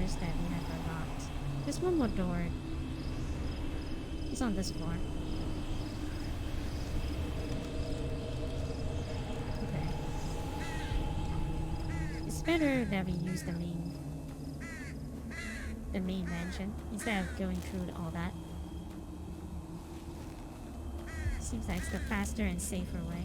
doors that we have unlocked. There's one more door. It's on this floor. Okay. It's better that we use the main mansion instead of going through all that. Seems like it's the faster and safer way.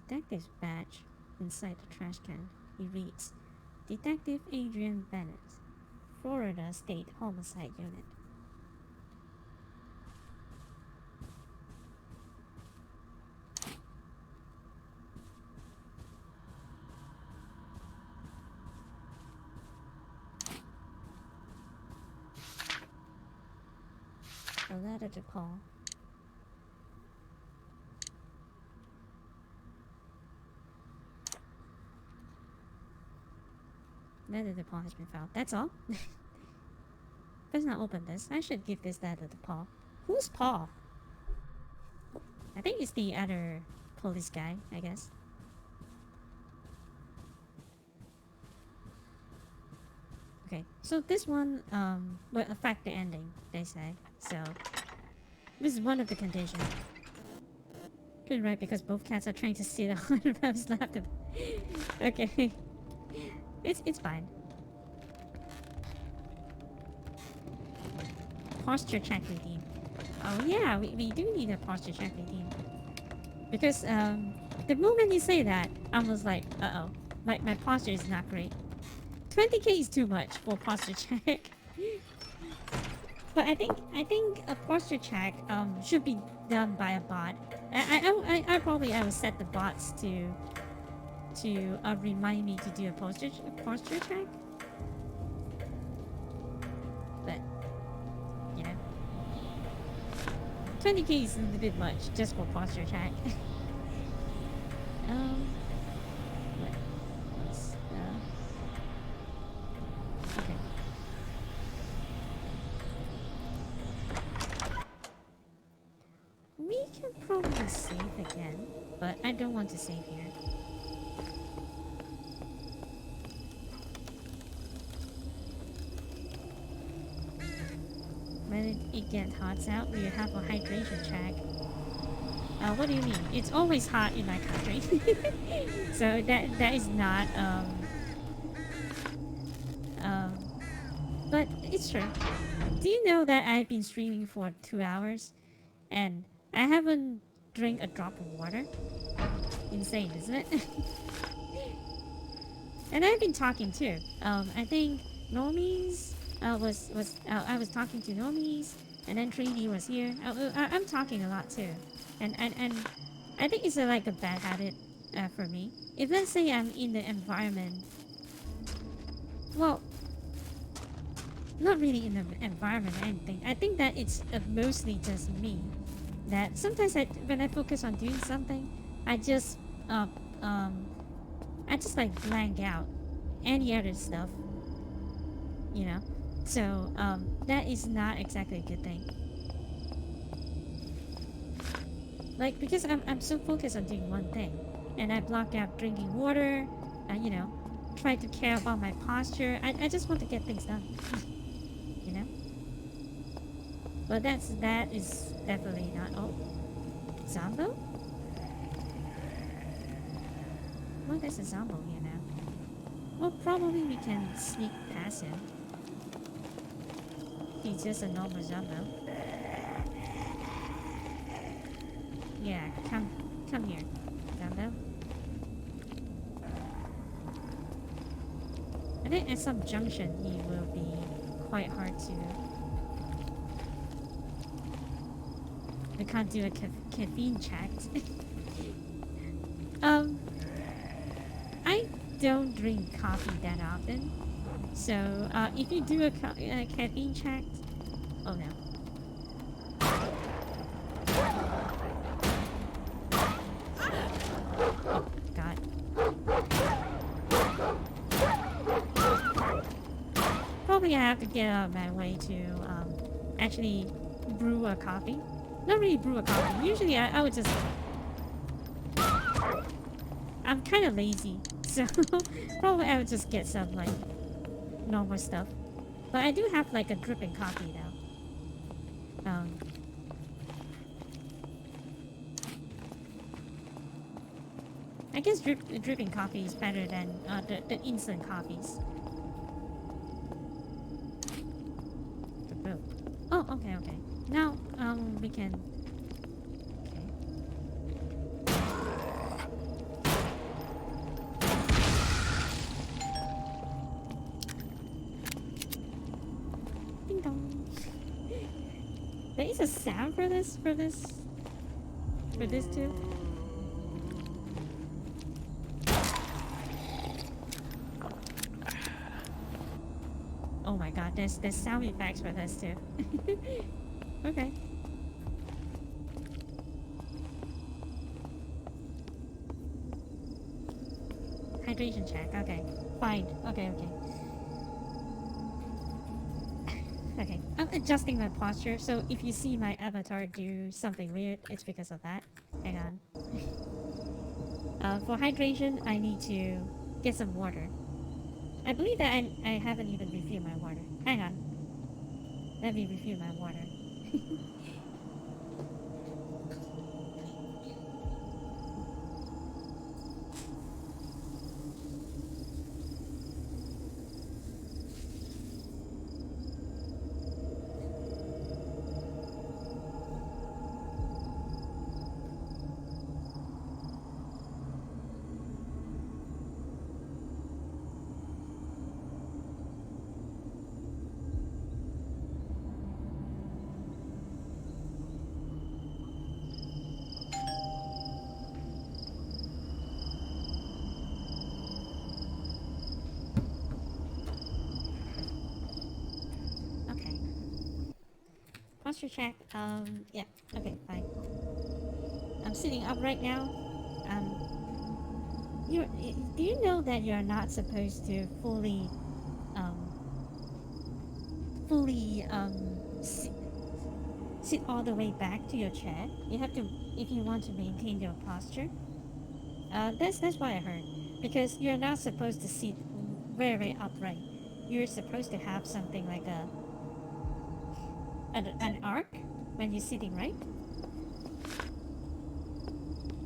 Detective's badge inside the trash can. He reads, Detective Adrian Bennett, Florida State Homicide Unit. A letter to Paul. Letter to Paul has been found. That's all? Let's not open this. I should give this letter to Paul. Who's Paul? I think it's the other police guy, I guess. Okay, so this one will affect the ending, they say. So this is one of the conditions. Good, right? Because both cats are trying to sit on the Rev's laptop. Okay, it's fine. Posture check redeem. Oh yeah, we do need a posture check redeem. Because the moment you say that, I was like, uh-oh, my posture is not great. 20k is too much for posture check. But I think a posture check should be done by a bot. I probably I will set the bots to remind me to do a posture check. But you know, 20k is a little bit much just for posture check. Let's, okay. We can probably save again, but I don't want to save here. When it gets hot out, we have a hydration check. What do you mean? It's always hot in my country. So that is not but it's true. Do you know that I've been streaming for 2 hours and I haven't drank a drop of water? Insane, isn't it? And I've been talking too. I think Normies I was talking to Normies, and then 3D was here. I'm talking a lot too, and I think it's like a bad habit for me. If let's say I'm in the environment, well, not really in the environment or anything. I think that it's mostly just me. That sometimes when I focus on doing something, I just uh, um I just like blank out any other stuff, you know. So that is not exactly a good thing. Like because I'm so focused on doing one thing, and I block out drinking water, and you know, try to care about my posture. I just want to get things done, you know. But that is definitely not. Oh, Zombo? Well, there's a Zombo here now. Well, probably we can sneak past him. He's just a normal Zombo. Yeah, come here, Zombo. I think at some junction he will be quite hard to. I can't do a caffeine check. um, I don't drink coffee that often, so if you do a caffeine check, oh no. Oh God. Probably I have to get out of my way to actually brew a coffee. Not really brew a coffee. Usually I would just. I'm kind of lazy, so probably I would just get some like normal stuff. But I do have like a dripping coffee though. I guess dripping coffee is better than the instant coffees. The brew. Oh, okay, okay. Now we can. Ding dong. There is a sound for this too. Oh my god, there's sound effects for this too. Okay. Hydration check, okay. Fine. Okay, okay. Okay, I'm adjusting my posture, so if you see my avatar do something weird, it's because of that. Hang on. For hydration, I need to get some water. I believe that I haven't even refilled my water. Hang on. Let me refill my water. Okay. Posture check. Yeah. Okay, fine. I'm sitting up right now. Do you know that you're not supposed to um, fully sit all the way back to your chair? You have to, if you want to maintain your posture. That's what I heard. Because you're not supposed to sit very, very upright. You're supposed to have something like an arc when you're sitting, right?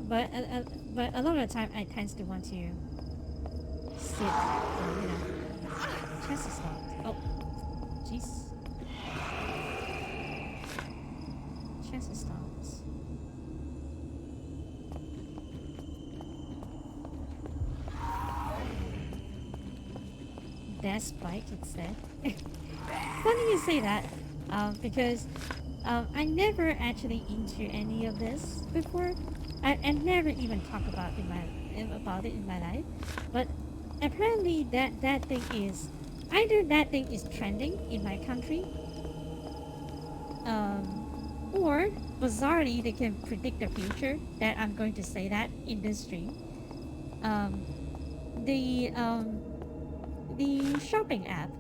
But but a lot of the time I tend to want to sit, you know, chest is locked. Oh, jeez. Chest is locked. Death bike instead. Funny you say that, because I never actually into any of this before. I never even talked about it in my life, but apparently that thing is either that thing is trending in my country, or bizarrely they can predict the future that I'm going to say that in this stream. Um, the um, the shopping app,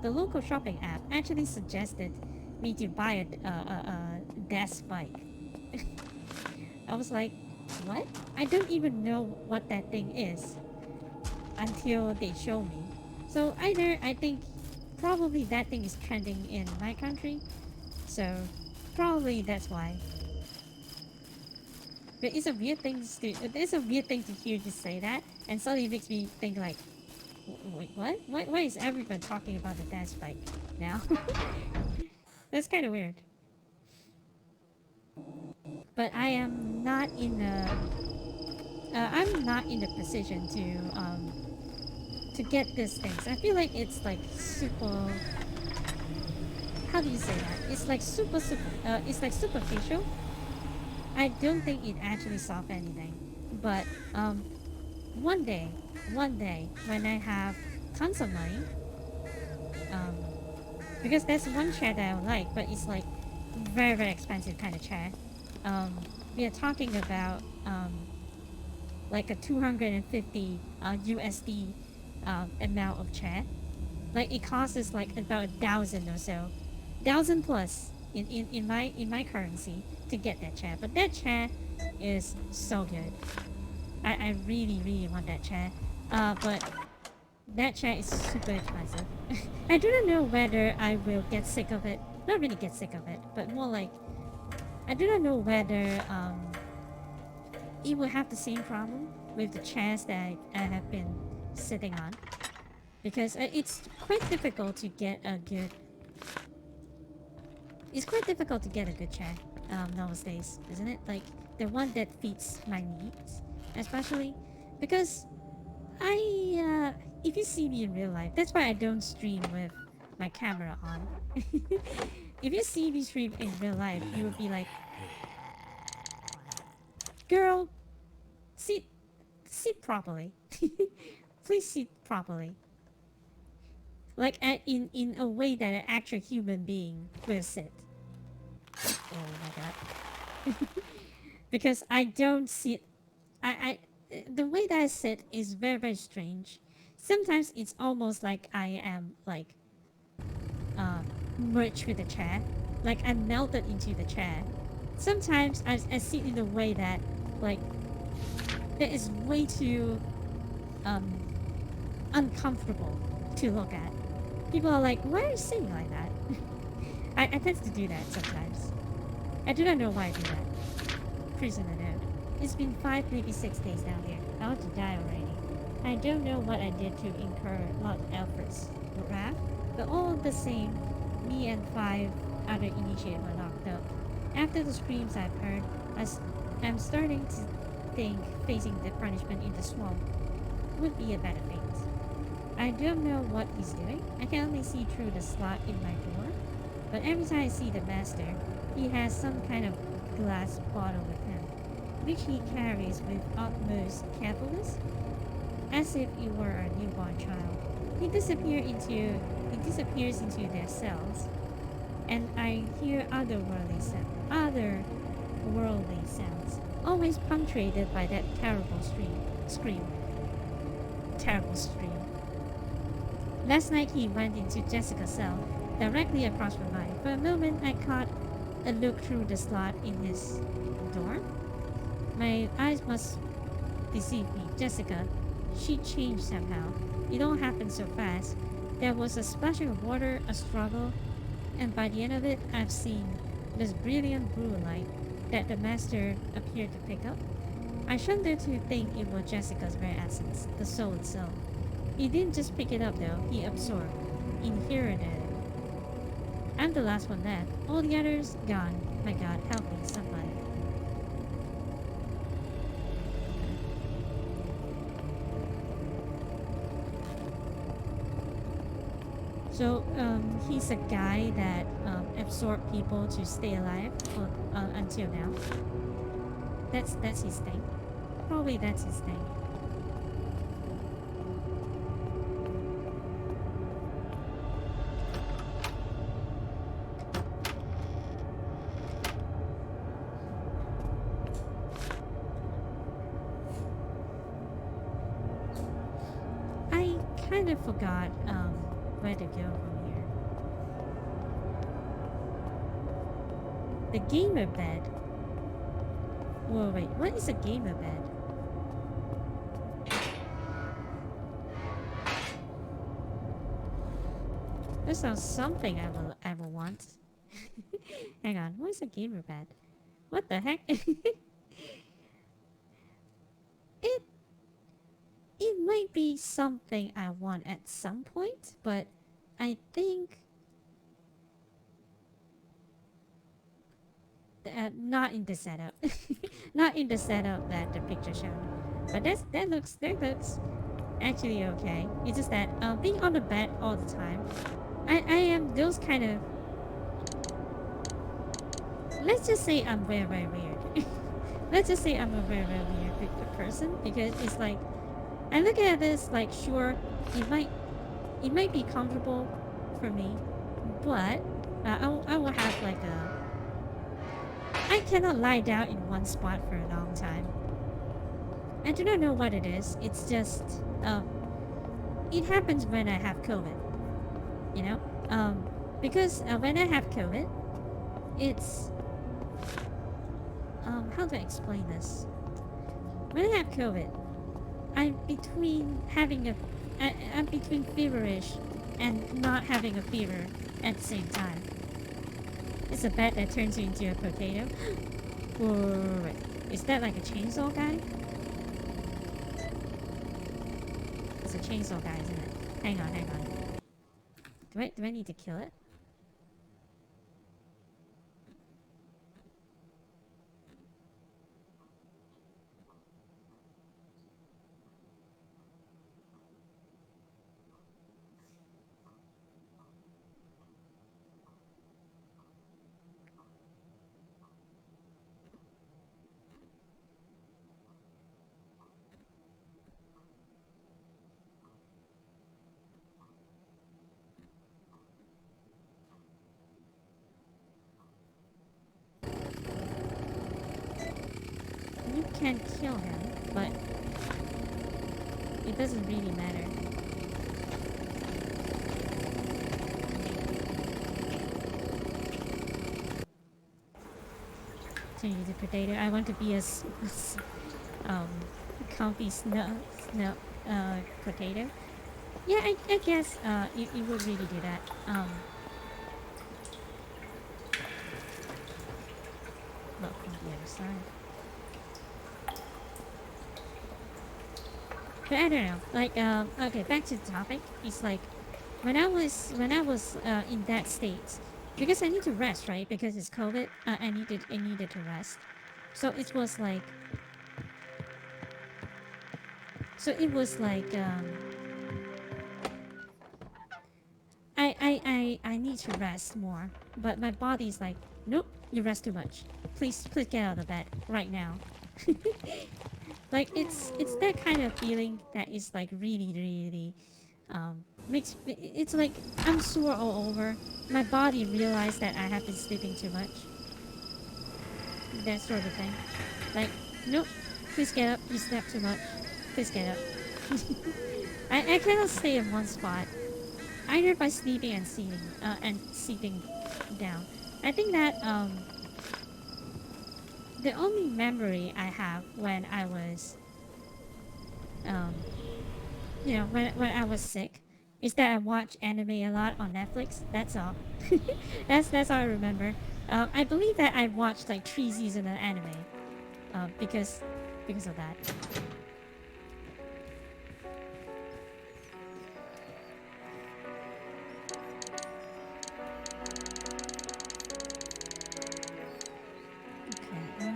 the local shopping app, actually suggested me to buy a desk bike. I was like, what? I don't even know what that thing is until they show me. So either I think probably that thing is trending in my country, so probably that's why. But it's a weird thing to hear you say that, and suddenly it makes me think like, wait, what? Why is everyone talking about the dash bike now? That's kind of weird. But I am not in a I'm not in a position to get these things. I feel like it's like super. How do you say that? It's like it's like superficial. I don't think it actually solved anything. But one day, one day when I have tons of money, um, because there's one chair that I like, but it's like very very expensive kind of chair. We are talking about like a 250 USD amount of chair. Like it costs us like about 1,000 or so, 1,000 plus in my currency to get that chair. But that chair is so good. I really really want that chair. But that chair is super expensive. I do not know whether I will get sick of it. Not really get sick of it, but more like I do not know whether it will have the same problem with the chairs that I have been sitting on, because it's quite difficult to get a good. It's quite difficult to get a good chair nowadays, isn't it? Like the one that fits my needs, especially because if you see me in real life, that's why I don't stream with my camera on. If you see me stream in real life, you would be like, "Girl, sit, sit properly. Please sit properly." Like in a way that an actual human being will sit. Oh my god. Because I don't sit. The way that I sit is very very strange. Sometimes it's almost like I am like uh, merged with the chair, like I'm melted into the chair. Sometimes I sit in a way that like that is way too um, uncomfortable to look at. People are like, "Why are you sitting like that?" I tend to do that sometimes. I do not know why I do that. Prisoner note. It's been 5 maybe 6 days down here. I want to die already. I don't know what I did to incur Lord Alfred's wrath, but all the same, me and 5 other initiates were locked up. After the screams I've heard, I'm starting to think facing the punishment in the swamp would be a better fate. I don't know what he's doing. I can only see through the slot in my door. But every time I see the master, he has some kind of glass bottle with him, which he carries with utmost carefulness, as if he were a newborn child. He disappears into their cells, and I hear otherworldly sounds, always punctuated by that scream, terrible scream. Last night he went into Jessica's cell, directly across from mine. For a moment I caught a look through the slot in his door. My eyes must deceive me. Jessica, she changed somehow. It all happened so fast. There was a splashing of water, a struggle, and by the end of it, I've seen this brilliant blue light that the master appeared to pick up. I shudder to think it was Jessica's very essence, the soul itself. He didn't just pick it up though, he absorbed, inherited it. I'm the last one left. All the others gone. My god, help me, somebody. So, he's a guy that absorbed people to stay alive until now. That's his thing. Probably that's his thing. I kind of forgot where to go from here. The gamer bed. Whoa, wait, what is a gamer bed? That sounds something I will ever want. Hang on, what is a gamer bed? What the heck? it it might be something I want at some point, but I think not in the setup. Not in the setup that the picture showed. But that looks actually okay. It's just that being on the bed all the time, I am those kind of. Let's just say I'm very very weird. Let's just say I'm a very very weird person because it's like I look at this like sure it might be comfortable for me, but I will have like a I cannot lie down in one spot for a long time. I do not know what it is. It's just it happens when I have COVID. You know, because when I have COVID, it's how do I explain this? When I have COVID, I'm between I'm between feverish and not having a fever at the same time. It's a bat that turns you into a potato. Wait. Is that like a chainsaw guy? It's a chainsaw guy, isn't it? Hang on, hang on. Do I need to kill it? You can kill him, but it doesn't really matter. Change the potato. I want to be a um comfy snow potato. Yeah, I guess it would really do that. Look from the other side. But I don't know. Like okay, back to the topic. It's like when I was in that state because I need to rest, right? Because it's COVID. I needed to rest. So it was like I need to rest more. But my body's like, nope, you rest too much. Please get out of bed right now. Like it's that kind of feeling that is like really makes it's like I'm sore all over. My body realized that I have been sleeping too much. That sort of thing. Like, nope, please get up. You slept too much. Please get up. I cannot stay in one spot. Either by sleeping and sitting down. I think that the only memory I have when I was um when I was sick is that I watch anime a lot on Netflix. That's all. That's all I remember. I believe that I watched like 3 seasons of anime. Because of that. Okay.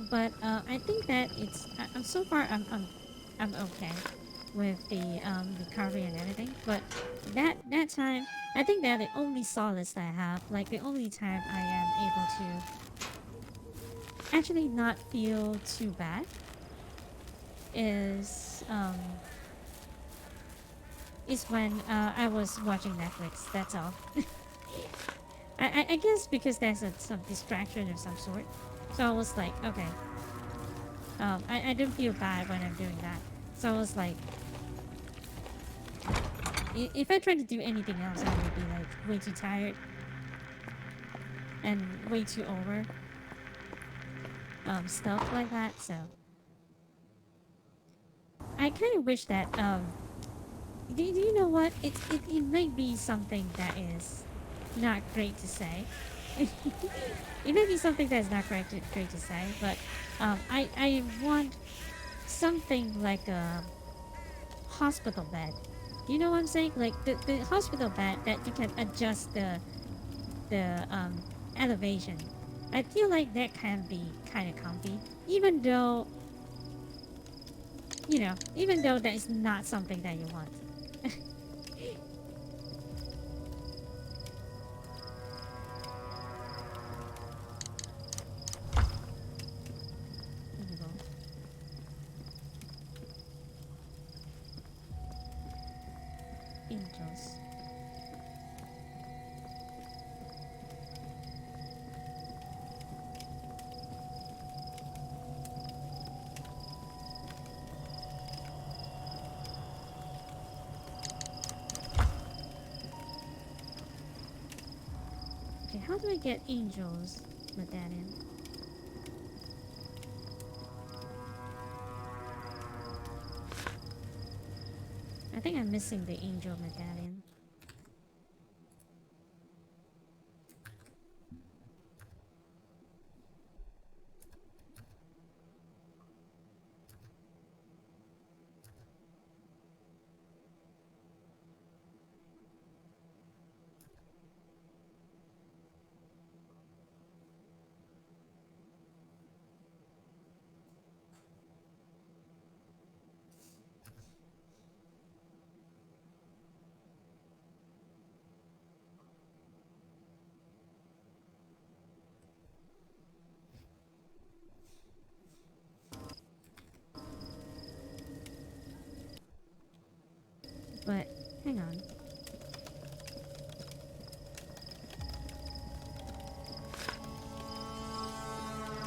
Right. But I think that I'm so far I'm okay with the recovery and everything. But that time, I think that the only solace that I have, like the only time I am able to actually not feel too bad, is when I was watching Netflix. That's all. I guess because there's some distraction of some sort. So I was like, okay. I don't feel bad when I'm doing that. So I was like, if I try to do anything else, I would be like way too tired and way too over stuff like that. So I kind of wish that do you know what? It might be something that is not great to say. It may be something that's not great to say, but I want something like a hospital bed. You know what I'm saying? Like the hospital bed that you can adjust the elevation. I feel like that can be kind of comfy, even though even though that is not something that you want. Here we go. Angels. Okay, how do I get angels medallion? I think I'm missing the angel medallion. But hang on.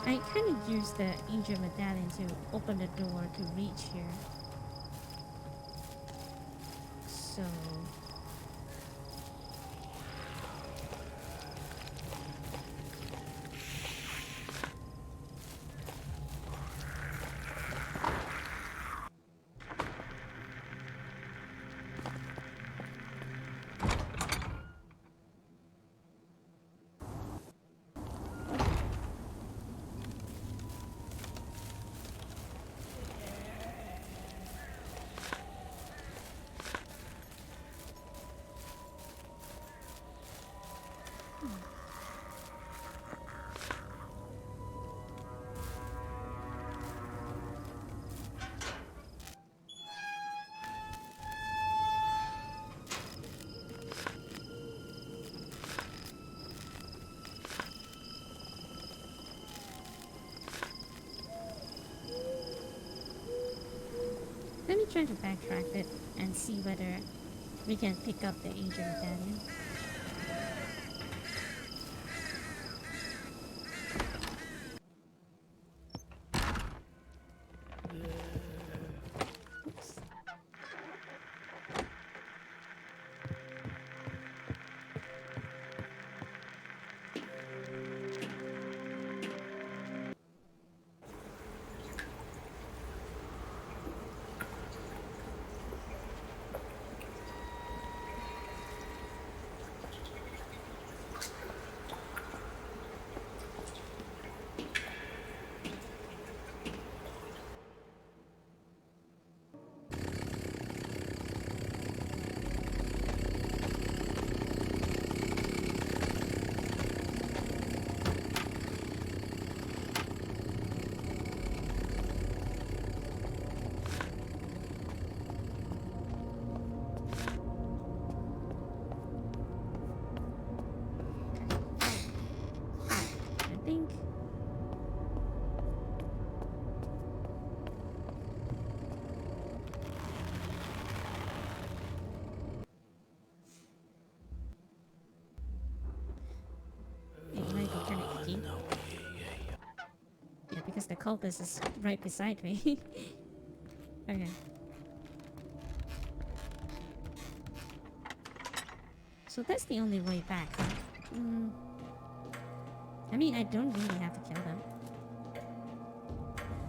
I kind of use the angel medallion to open the door to reach here. So let me try to backtrack it and see whether we can pick up the angel medallion. Oops. I think it might be kind of icky. Yeah, because the cultist is right beside me. Okay. So that's the only way back, huh? I mean, I don't really have to kill them.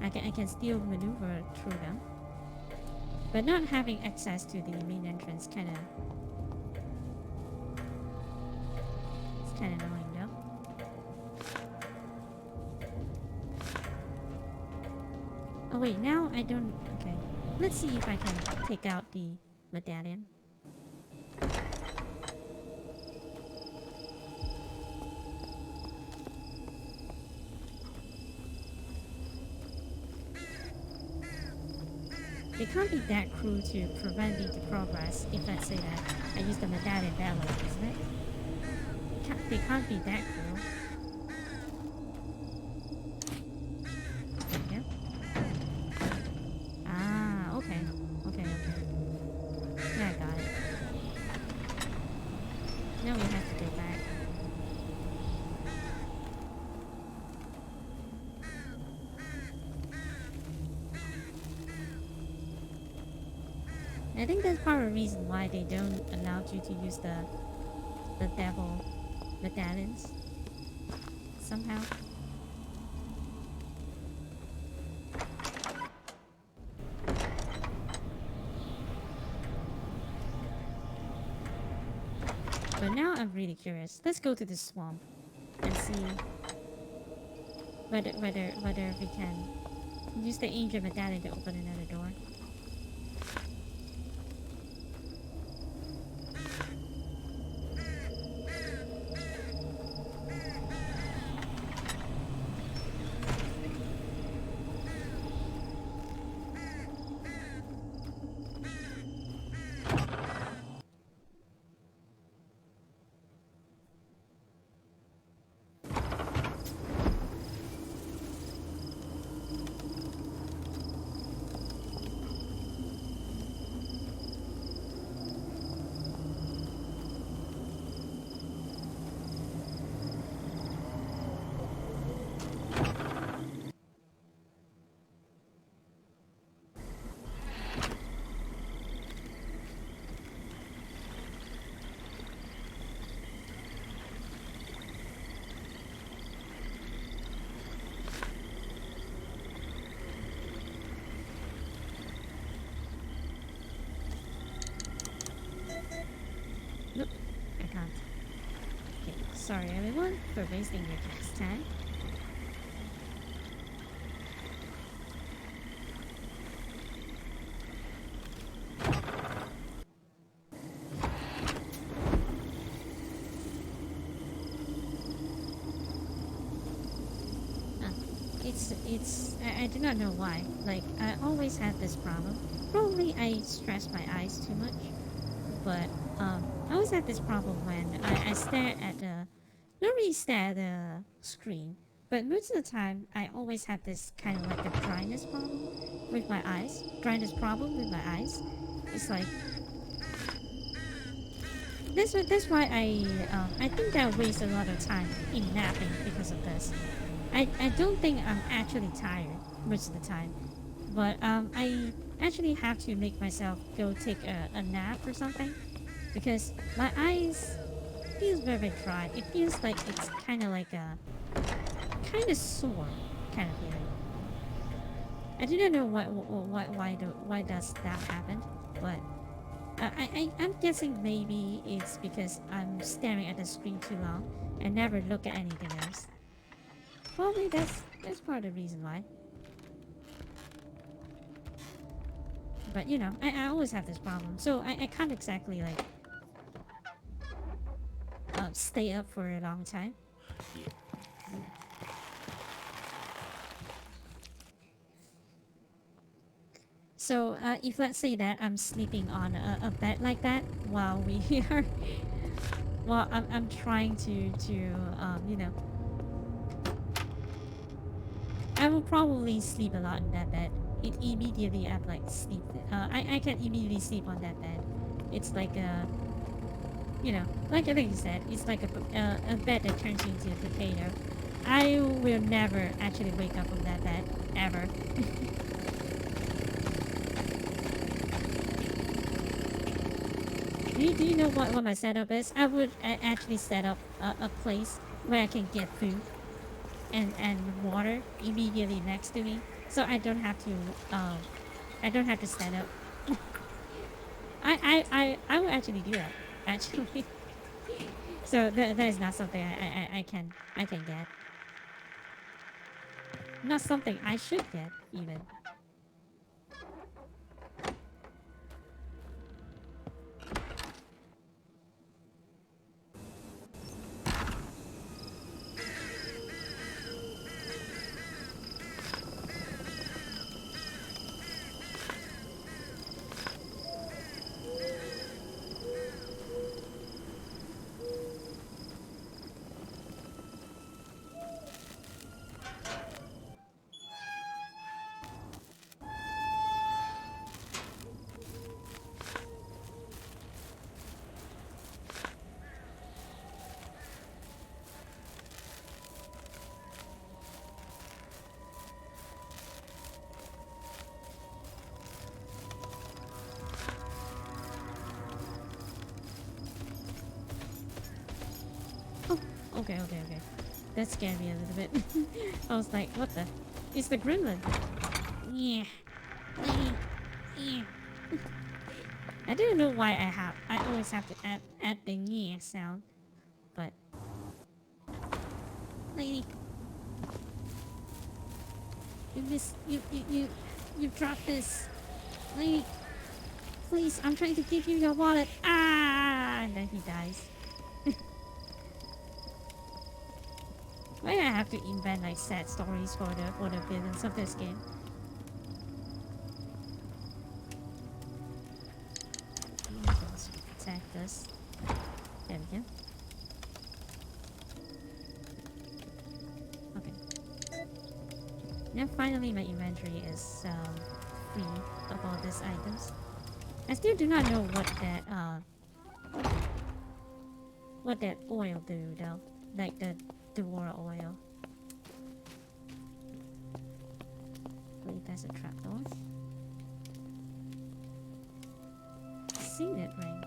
I can still maneuver through them. But not having access to the main entrance it's kinda annoying though. Oh wait, now I don't... Okay. let's see if I can take out the medallion. They can't be that cruel to prevent me to progress if let's say that I use the medallion that way, isn't it? They can't be that cruel. There we go. Ah, okay. Okay, okay. Yeah, I got it. Now we have to go back. I think that's part of the reason why they don't allow you to use the devil medallions somehow. But now I'm really curious. Let's go to the swamp and see whether we can use the angel medallion to open another door. Nope, I can't. Okay, sorry everyone for wasting your guys' time. Uh, I do not know why. Like, I always have this problem. Probably I stress my eyes too much. But, I always have this problem when I stare at the... Not really stare at the screen. But most of the time, I always have this kind of like a dryness problem with my eyes. Dryness problem with my eyes. It's like... That's why I think that I waste a lot of time in napping because of this. I don't think I'm actually tired most of the time, but I actually have to make myself go take a nap or something because my eyes feels very dry. It feels like it's kind of like a kind of sore kind of feeling. I do not know why does that happen, but I'm guessing maybe it's because I'm staring at the screen too long and never look at anything else. Probably that's part of the reason why. But you know, I always have this problem, so I can't exactly like stay up for a long time. So if let's say that I'm sleeping on a bed like that while we are, while I'm trying to you know, I will probably sleep a lot in that bed. It immediately I'm like sleep. I can immediately sleep on that bed. It's like a, you know, like I think you said, it's like a bed that turns into a potato. I will never actually wake up from that bed ever. Do you know what my setup is? I would actually set up a place where I can get food and water immediately next to me, so I don't have to stand up. I will actually do that actually. So that is not something I can get. Not something I should get even. okay, okay, okay. That scared me a little bit. I was like, what the? It's the gremlin. Yeah. Yeah. I don't know why I always have to add the yeah sound, but lady, you dropped this. Lady, please, I'm trying to give you your wallet. Ah, and then he dies. Why do I have to invent like sad stories for the villains of this game? Let's attack this. There we go. Okay. Now finally my inventory is free of all these items. I still do not know what that oil do though. Like the Dora oil. I believe that's a trapdoor. Signet ring.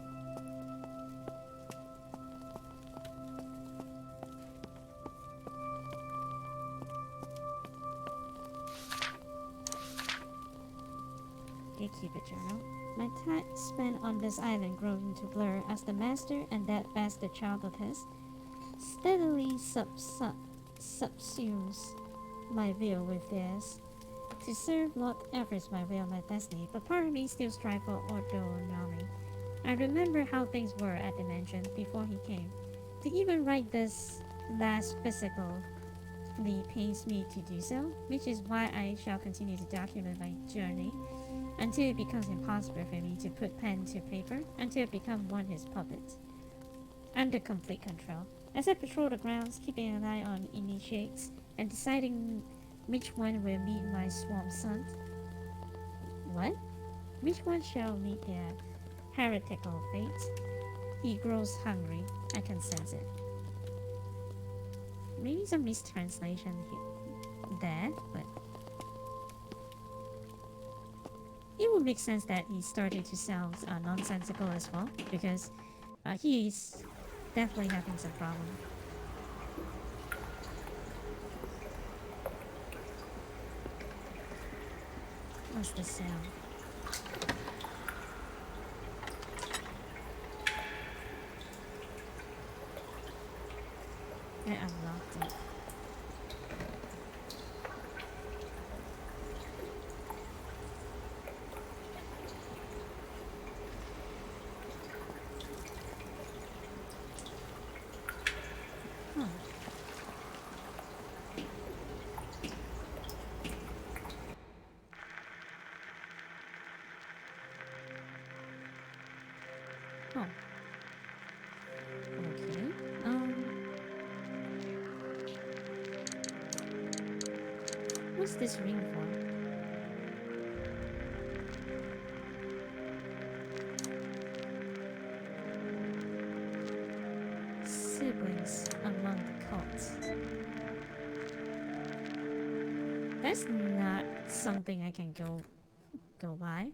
Gatekeeper journal. My time spent on this island grows into blur as the master and that bastard child of his steadily subsumes my will with theirs. To serve Lord Everest my will, my destiny, but part of me still strive for autonomy. I remember how things were at the mansion before he came. To even write this last physically pains me to do so, which is why I shall continue to document my journey until it becomes impossible for me to put pen to paper, until it becomes one his puppet. Under complete control. As I patrol the grounds, keeping an eye on initiates, and deciding which one will meet my swamp son. What? Which one shall meet their heretical fate? He grows hungry. I can sense it. Maybe some mistranslation there, but it would make sense that he started to sound nonsensical as well, because he is definitely having some problem. What's the sound? I unlocked it. Huh. Oh. Okay. What's this ring for? Siblings among the cults. That's not something I can go by.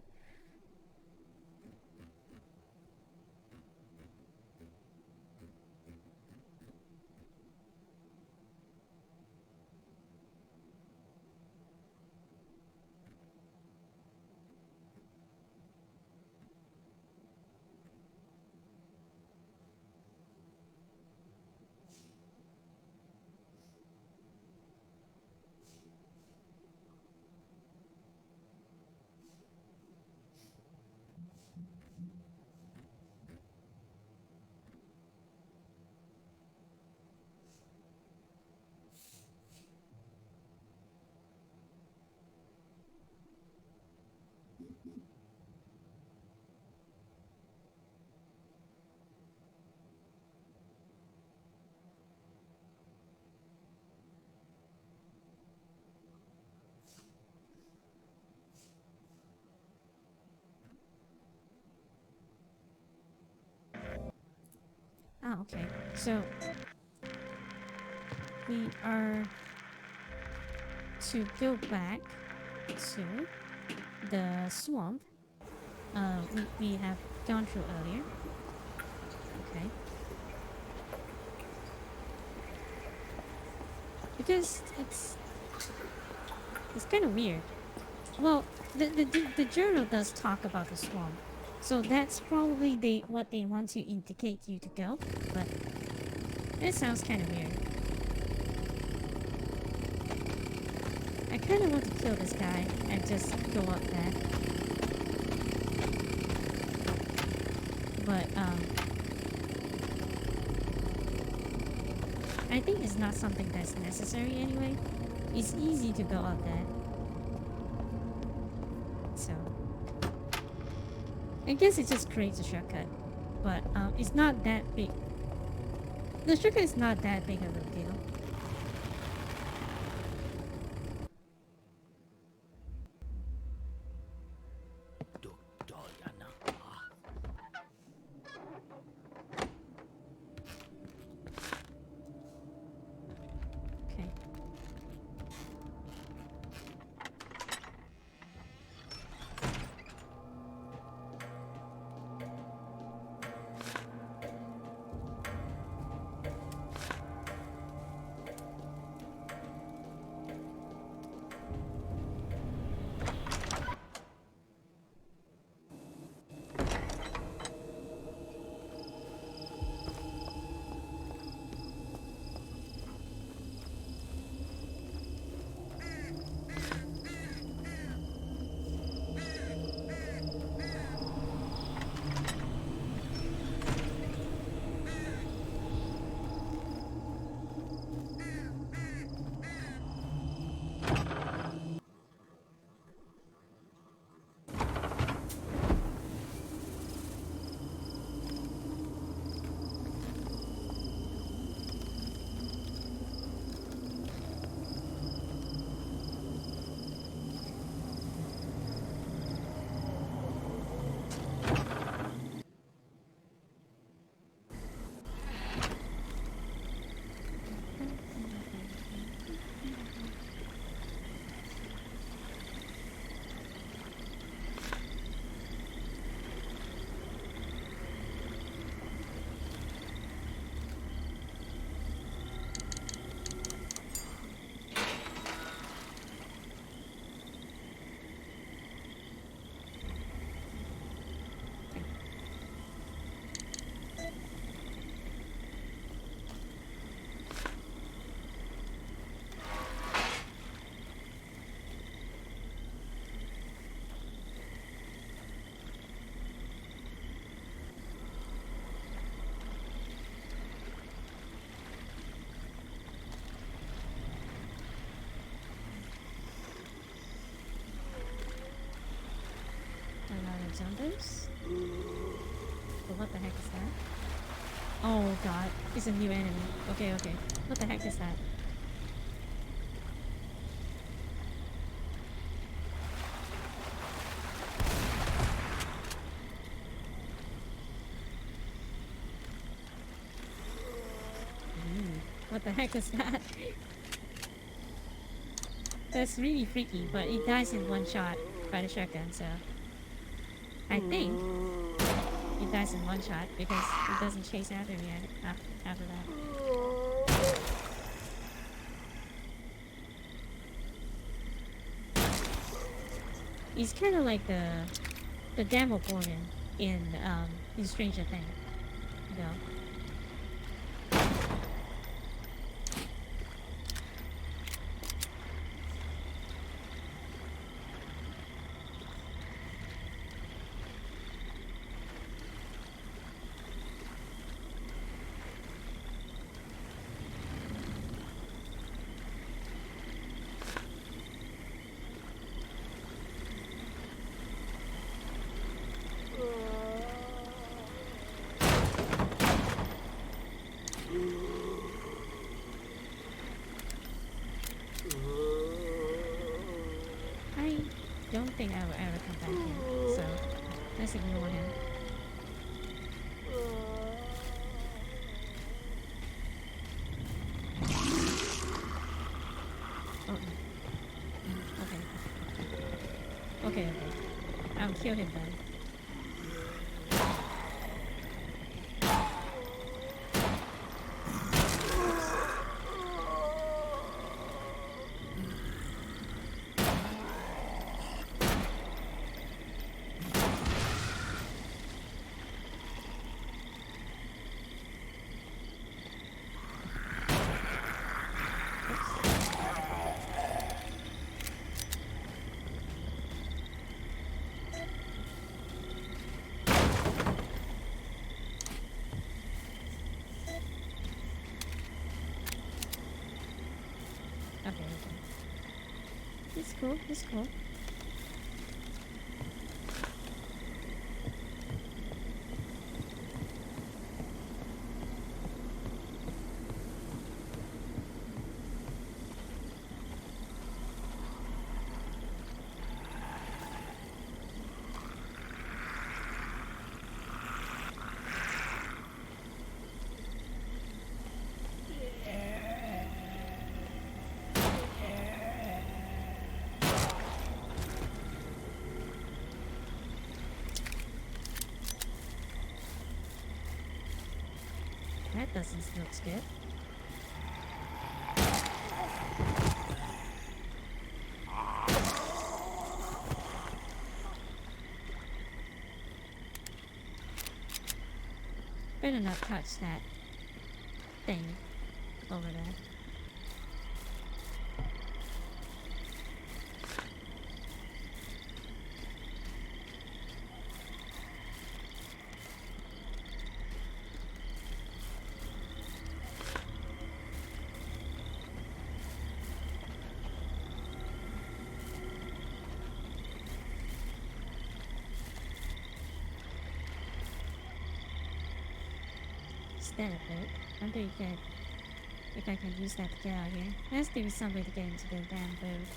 Ah, okay. So we are to go back to the swamp we have gone through earlier. Okay. because it's kind of weird. Well, the journal does talk about the swamp, so that's probably what they want to indicate you to go. But it sounds kind of weird. I kind of want to kill this guy and just go up there. But I think it's not something that's necessary anyway. It's easy to go up there. So I guess it just creates a shortcut. But it's not that big. The shortcut is not that big of a deal. Okay. Another zombies? But what the heck is that? Oh god, it's a new enemy. Okay, okay. What the heck is that? What the heck is that? That's really freaky, but it dies in one shot by the shotgun, so I think it dies in one shot because it doesn't chase after me after that. He's kind of like the Demogorgon in Stranger Things, you know. I don't think I will ever come back here, so let's ignore him. Oh, okay. Okay, okay. I'll kill him then. cool. It's cool. That doesn't look good. Better not touch that thing over there. Instead of it, I wonder if I can use that to get out of here. There has to be some way to get into the damn boat.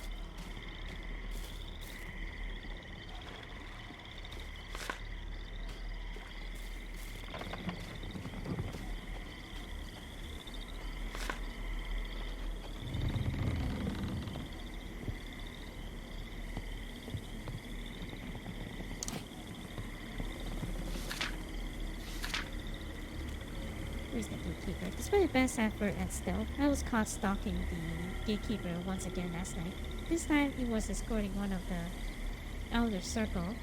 Where's the gatekeeper? Despite the best effort at stealth, I was caught stalking the gatekeeper once again last night. This time he was escorting one of the outer circle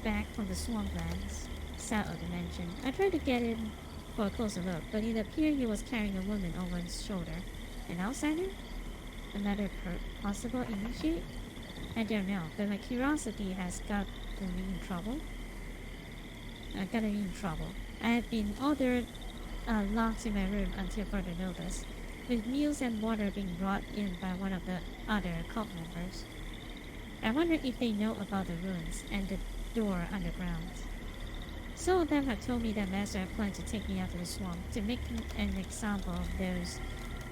back from the swamplands south of the mansion. I tried to get in for a closer look, but it appeared he was carrying a woman over his shoulder. An outsider? Another possible initiate? I don't know, but my curiosity has gotten me in trouble. I have been ordered locked in my room until further notice, with meals and water being brought in by one of the other cult members. I wonder if they know about the ruins and the door underground. Some of them have told me that Master had planned to take me out to the swamp to make an example of those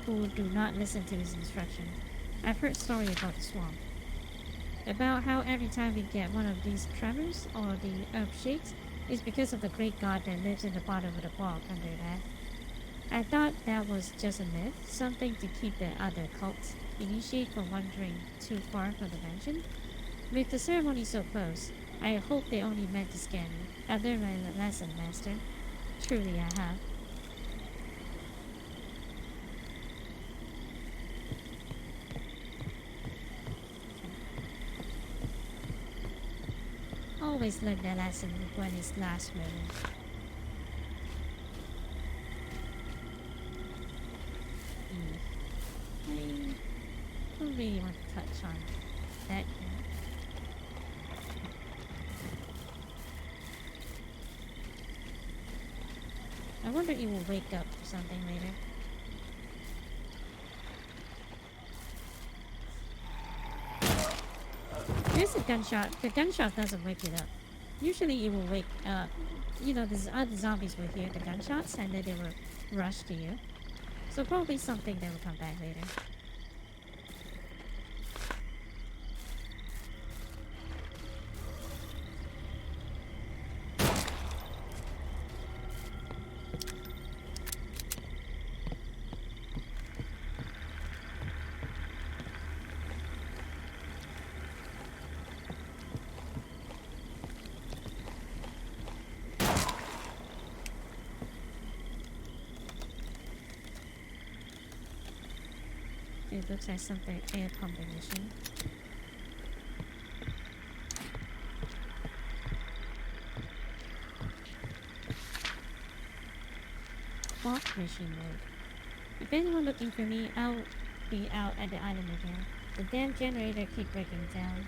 who do not listen to his instruction. I've heard stories about the swamp. About how every time we get one of these tremors or the earth shakes, it's because of the great god that lives in the bottom of the bog under that. I thought that was just a myth, something to keep the other cults initiate from wandering too far from the mansion. With the ceremony so close, I hope they only meant to scare me. I've learned my lesson, Master. Truly I have. Always learn that lesson when it's last moment. I don't really want to touch on that yet. I wonder if it will wake up or something later. There's a gunshot. The gunshot doesn't wake it up. Usually it will wake up. You know, the other zombies will hear the gunshots and then they will rush to you. So probably something that will come back later. It looks like something air combination. Fog machine mode. If anyone looking for me, I'll be out at the island again. The damn generator keep breaking down.